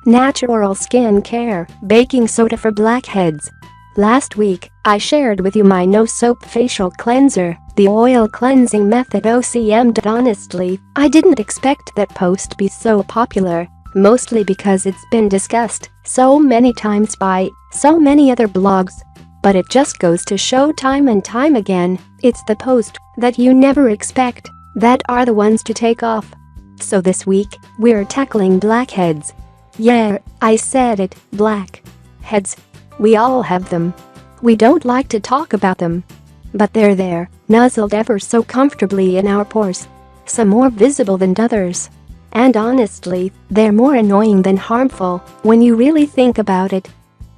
Natural skin care, baking soda for blackheads. Last week, I shared with you my no-soap facial cleanser, the oil cleansing method OCM. Honestly, I didn't expect that post to be so popular, mostly because it's been discussed so many times by so many other blogs. But it just goes to show time and time again, it's the post that you never expect that are the ones to take off. So this week, we're tackling blackheads. Yeah, I said it, blackheads. We all have them. We don't like to talk about them. But they're there, nuzzled ever so comfortably in our pores. Some more visible than others. And honestly, they're more annoying than harmful when you really think about it.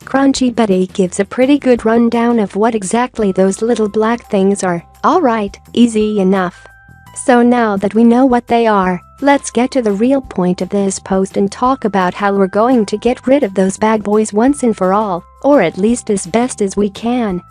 Crunchy Betty gives a pretty good rundown of what exactly those little black things are. Alright, easy enough. So now that we know what they are, let's get to the real point of this post and talk about how we're going to get rid of those bad boys once and for all, or at least as best as we can.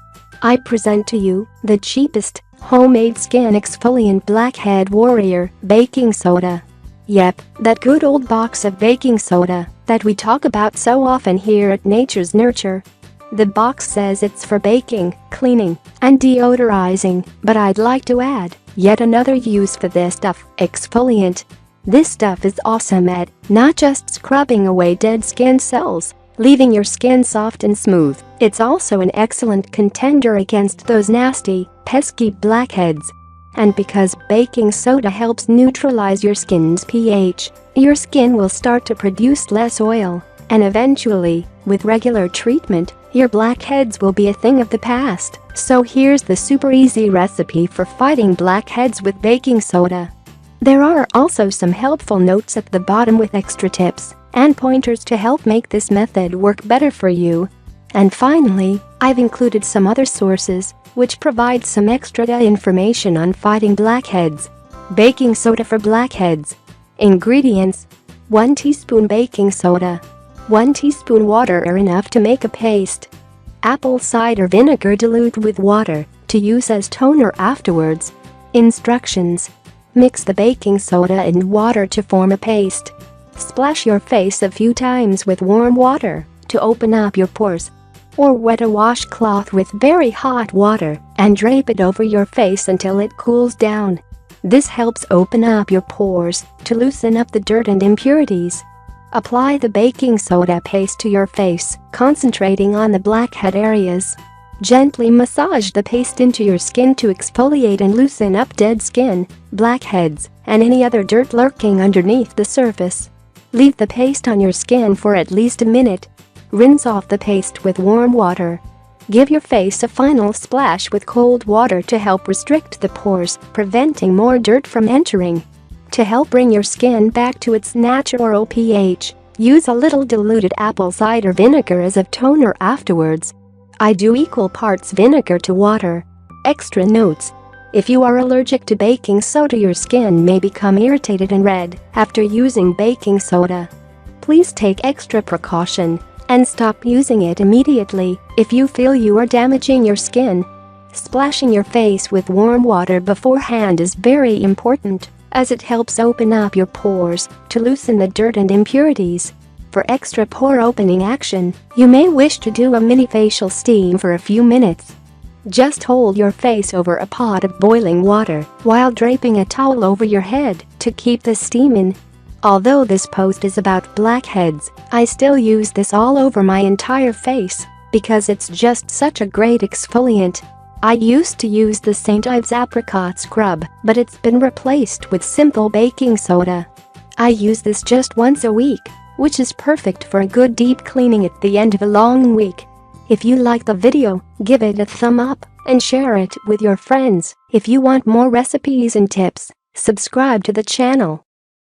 I present to you the cheapest, homemade skin exfoliant blackhead warrior, baking soda. Yep, that good old box of baking soda that we talk about so often here at Nature's Nurture. The box says it's for baking, cleaning, and deodorizing, but I'd like to add yet another use for this stuff, exfoliant. This stuff is awesome at not just scrubbing away dead skin cells, leaving your skin soft and smooth, it's also an excellent contender against those nasty, pesky blackheads. And because baking soda helps neutralize your skin's pH, your skin will start to produce less oil, and eventually, with regular treatment, your blackheads will be a thing of the past. So here's the super easy recipe for fighting blackheads with baking soda. There are also some helpful notes at the bottom with extra tips and pointers to help make this method work better for you. And finally, I've included some other sources which provide some extra information on fighting blackheads. Baking soda for blackheads. Ingredients: 1 teaspoon baking soda. 1 teaspoon water are enough to make a paste. Apple cider vinegar dilute with water to use as toner afterwards. Instructions: mix the baking soda and water to form a paste. Splash your face a few times with warm water to open up your pores. Or wet a washcloth with very hot water and drape it over your face until it cools down. This helps open up your pores to loosen up the dirt and impurities. Apply the baking soda paste to your face, concentrating on the blackhead areas. Gently massage the paste into your skin to exfoliate and loosen up dead skin, blackheads, and any other dirt lurking underneath the surface. Leave the paste on your skin for at least a minute. Rinse off the paste with warm water. Give your face a final splash with cold water to help restrict the pores, preventing more dirt from entering. To help bring your skin back to its natural pH, use a little diluted apple cider vinegar as a toner afterwards. I do equal parts vinegar to water. Extra notes: if you are allergic to baking soda, your skin may become irritated and red after using baking soda. Please take extra precaution and stop using it immediately if you feel you are damaging your skin. Splashing your face with warm water beforehand is very important, as it helps open up your pores to loosen the dirt and impurities. For extra pore opening action, you may wish to do a mini facial steam for a few minutes. Just hold your face over a pot of boiling water while draping a towel over your head to keep the steam in. Although this post is about blackheads, I still use this all over my entire face because it's just such a great exfoliant. I used to use the St. Ives apricot scrub, but it's been replaced with simple baking soda. I use this just once a week, which is perfect for a good deep cleaning at the end of a long week. If you like the video, give it a thumb up and share it with your friends. If you want more recipes and tips, subscribe to the channel.